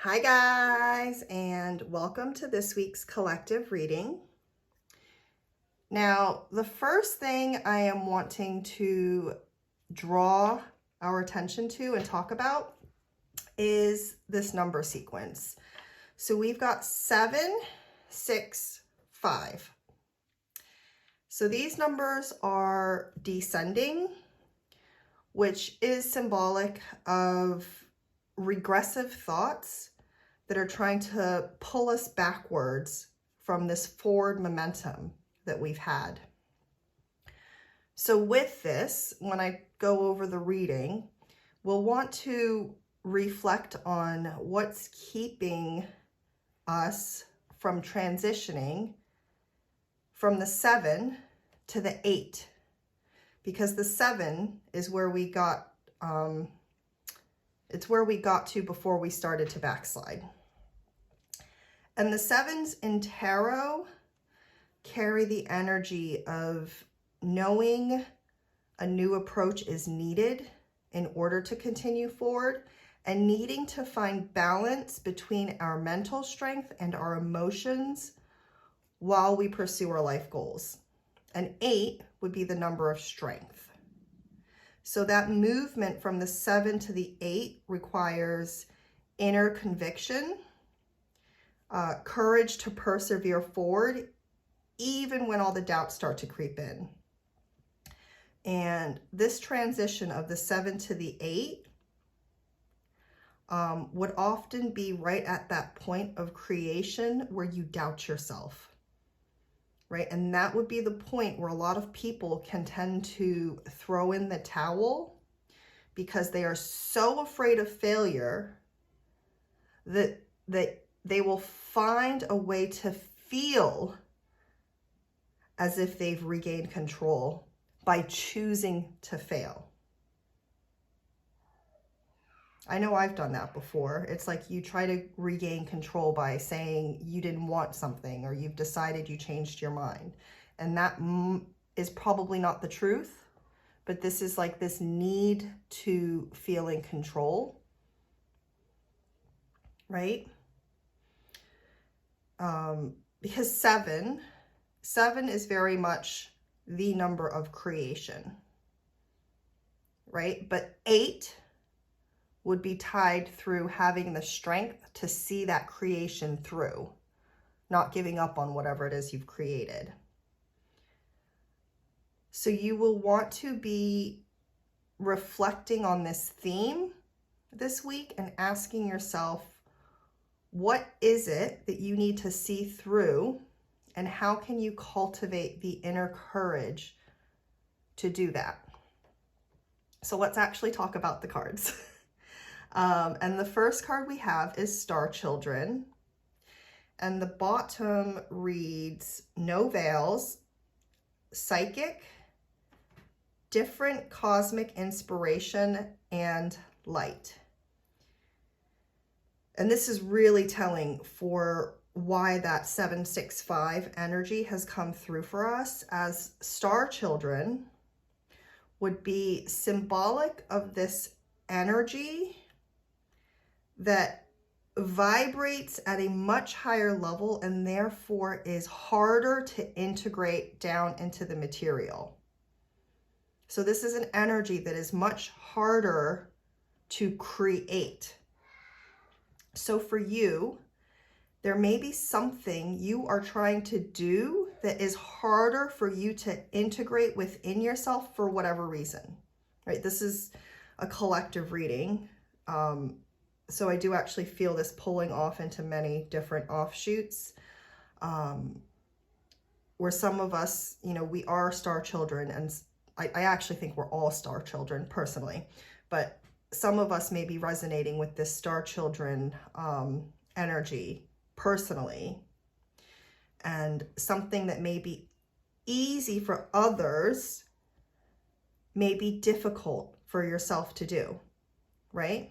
Hi guys, and welcome to this week's collective reading. Now, the first thing I am wanting to draw our attention to and talk about is this number sequence. So we've got 7, 6, 5. So these numbers are descending, which is symbolic of regressive thoughts that are trying to pull us backwards from this forward momentum that we've had. So with this, when I go over the reading, we'll want to reflect on what's keeping us from transitioning from the 7 to the 8, because the 7 is where we got it's where we got to before we started to backslide. And the 7s in tarot carry the energy of knowing a new approach is needed in order to continue forward, and needing to find balance between our mental strength and our emotions while we pursue our life goals. An 8 would be the number of strength. So that movement from the 7 to the 8 requires inner conviction, courage to persevere forward, even when all the doubts start to creep in. And this transition of the 7 to the 8 would often be right at that point of creation where you doubt yourself. Right? And that would be the point where a lot of people can tend to throw in the towel because they are so afraid of failure that they will find a way to feel as if they've regained control by choosing to fail. I know I've done that before. It's like you try to regain control by saying you didn't want something, or you've decided you changed your mind. And that is probably not the truth, but this is like this need to feel in control, right? Because 7 is very much the number of creation, right? But 8 would be tied through having the strength to see that creation through, not giving up on whatever it is you've created. So you will want to be reflecting on this theme this week and asking yourself, what is it that you need to see through, and how can you cultivate the inner courage to do that? So let's actually talk about the cards. And the first card we have is Star Children. And the bottom reads, no veils, psychic, different cosmic inspiration, and light. And this is really telling for why that 765 energy has come through for us, as Star Children would be symbolic of this energy that vibrates at a much higher level and therefore is harder to integrate down into the material. So this is an energy that is much harder to create. So for you, there may be something you are trying to do that is harder for you to integrate within yourself for whatever reason, right? This is a collective reading. So I do actually feel this pulling off into many different offshoots, where some of us, we are star children, and I actually think we're all star children personally, but some of us may be resonating with this star children energy personally, and something that may be easy for others may be difficult for yourself to do, right?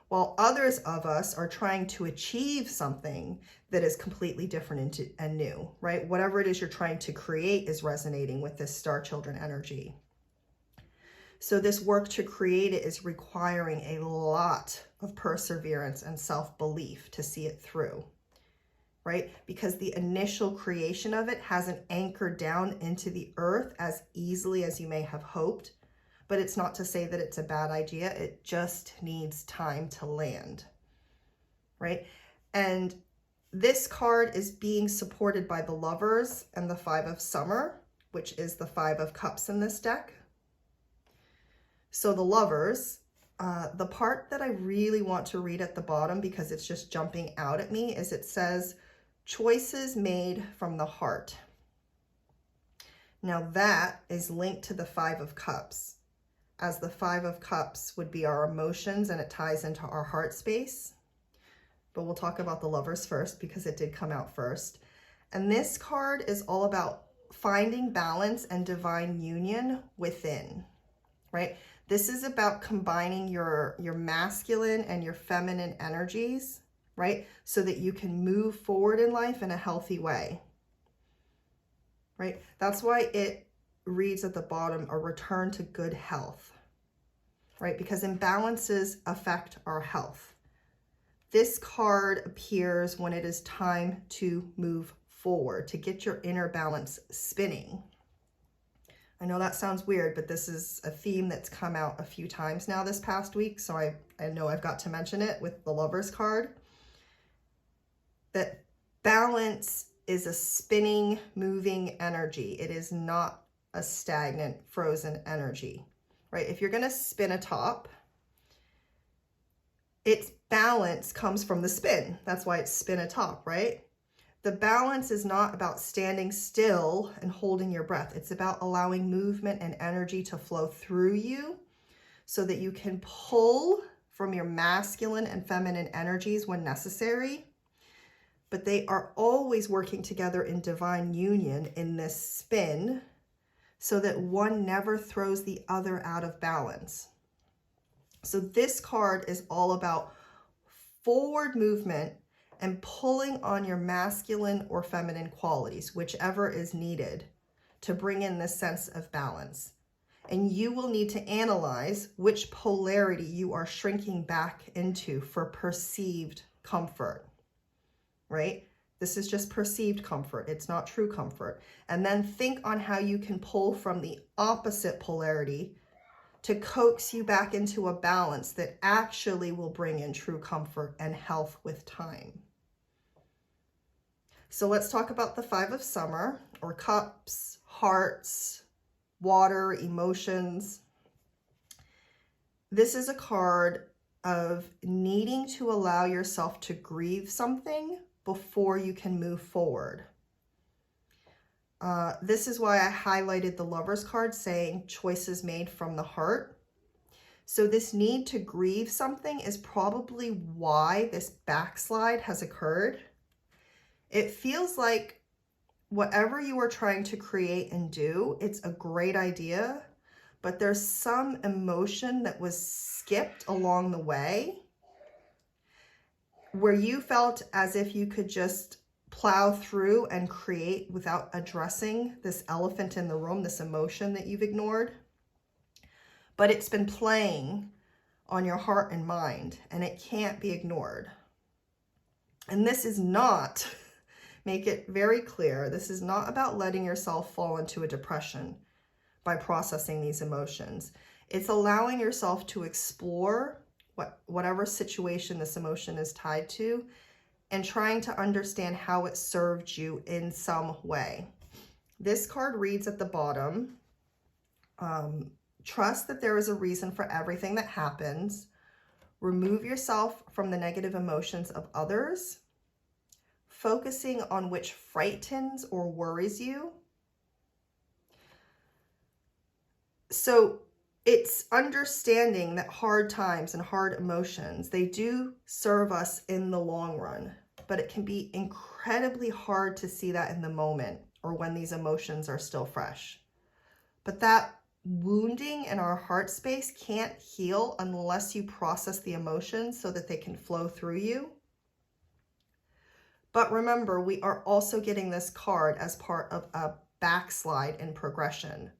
While others of us are trying to achieve something that is completely different and new, right? Whatever it is you're trying to create is resonating with this Star Children energy. So this work to create it is requiring a lot of perseverance and self-belief to see it through, right? Because the initial creation of it hasn't anchored down into the earth as easily as you may have hoped. But it's not to say that it's a bad idea. It just needs time to land, right? And this card is being supported by the Lovers and the Five of Summer, which is the Five of Cups in this deck. So the Lovers, the part that I really want to read at the bottom because it's just jumping out at me is it says, choices made from the heart. Now that is linked to the Five of Cups, as the Five of Cups would be our emotions and it ties into our heart space. But we'll talk about the Lovers first because it did come out first. And this card is all about finding balance and divine union within, right? This is about combining your masculine and your feminine energies, right? So that you can move forward in life in a healthy way, right? That's why it reads at the bottom, a return to good health, right? Because imbalances affect our health. This card appears when it is time to move forward, to get your inner balance spinning. I know that sounds weird, but this is a theme that's come out a few times now this past week, so I know I've got to mention it with the Lovers card. That balance is a spinning, moving energy. It is not a stagnant, frozen energy, right? If you're going to spin a top, its balance comes from the spin. That's why it's spin a top, right? The balance is not about standing still and holding your breath. It's about allowing movement and energy to flow through you so that you can pull from your masculine and feminine energies when necessary. But they are always working together in divine union in this spin so that one never throws the other out of balance. So this card is all about forward movement and pulling on your masculine or feminine qualities, whichever is needed to bring in this sense of balance. And you will need to analyze which polarity you are shrinking back into for perceived comfort, right? This is just perceived comfort. It's not true comfort. And then think on how you can pull from the opposite polarity to coax you back into a balance that actually will bring in true comfort and health with time. So let's talk about the Five of Summer, or cups, hearts, water, emotions. This is a card of needing to allow yourself to grieve something before you can move forward. This is why I highlighted the Lovers card saying choices made from the heart. So this need to grieve something is probably why this backslide has occurred. It feels like whatever you are trying to create and do, it's a great idea, but there's some emotion that was skipped along the way where you felt as if you could just plow through and create without addressing this elephant in the room, this emotion that you've ignored. But it's been playing on your heart and mind, and it can't be ignored. And this is not, make it very clear, this is not about letting yourself fall into a depression by processing these emotions. It's allowing yourself to explore whatever situation this emotion is tied to and trying to understand how it served you in some way. This card reads at the bottom, trust that there is a reason for everything that happens. Remove yourself from the negative emotions of others, focusing on which frightens or worries you. So it's understanding that hard times and hard emotions, they do serve us in the long run, but it can be incredibly hard to see that in the moment or when these emotions are still fresh. But that wounding in our heart space can't heal unless you process the emotions so that they can flow through you. But remember, we are also getting this card as part of a backslide in progression.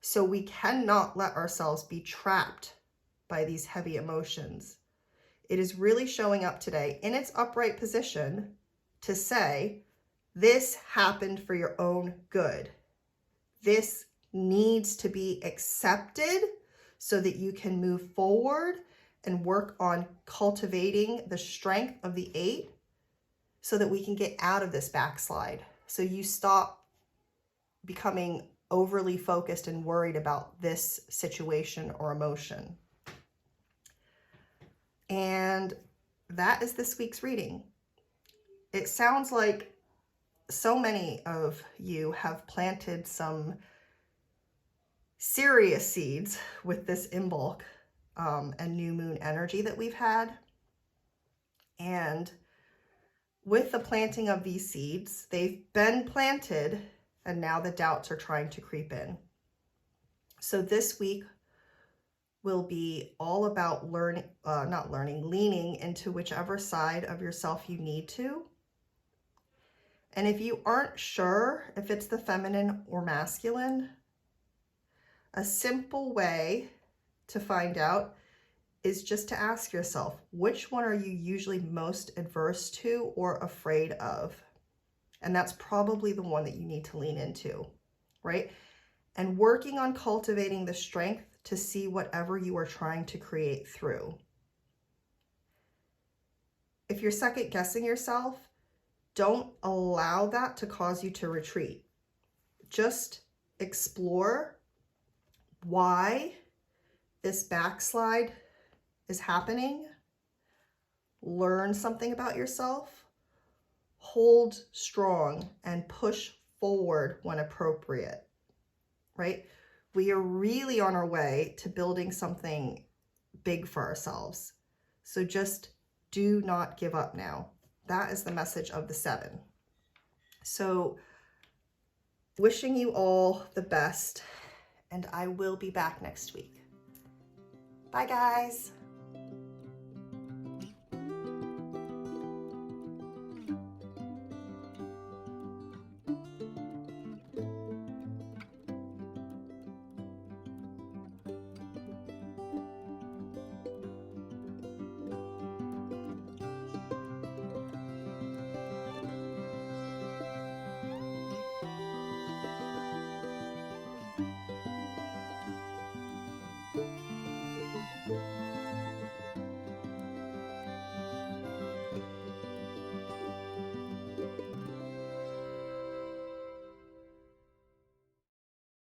So we cannot let ourselves be trapped by these heavy emotions. It is really showing up today in its upright position to say, this happened for your own good. This needs to be accepted so that you can move forward and work on cultivating the strength of the 8 so that we can get out of this backslide. So you stop becoming overly focused and worried about this situation or emotion. And that is this week's reading. It sounds like so many of you have planted some serious seeds with this Imbolc and new moon energy that we've had. And with the planting of these seeds, they've been planted and now the doubts are trying to creep in. So this week will be all about leaning into whichever side of yourself you need to. And if you aren't sure if it's the feminine or masculine, a simple way to find out is just to ask yourself, which one are you usually most adverse to or afraid of? And that's probably the one that you need to lean into, right? And working on cultivating the strength to see whatever you are trying to create through. If you're second guessing yourself, don't allow that to cause you to retreat. Just explore why this backslide is happening. Learn something about yourself. Hold strong and push forward when appropriate, right? We are really on our way to building something big for ourselves. So just do not give up now. That is the message of the 7. So wishing you all the best, and I will be back next week. Bye, guys.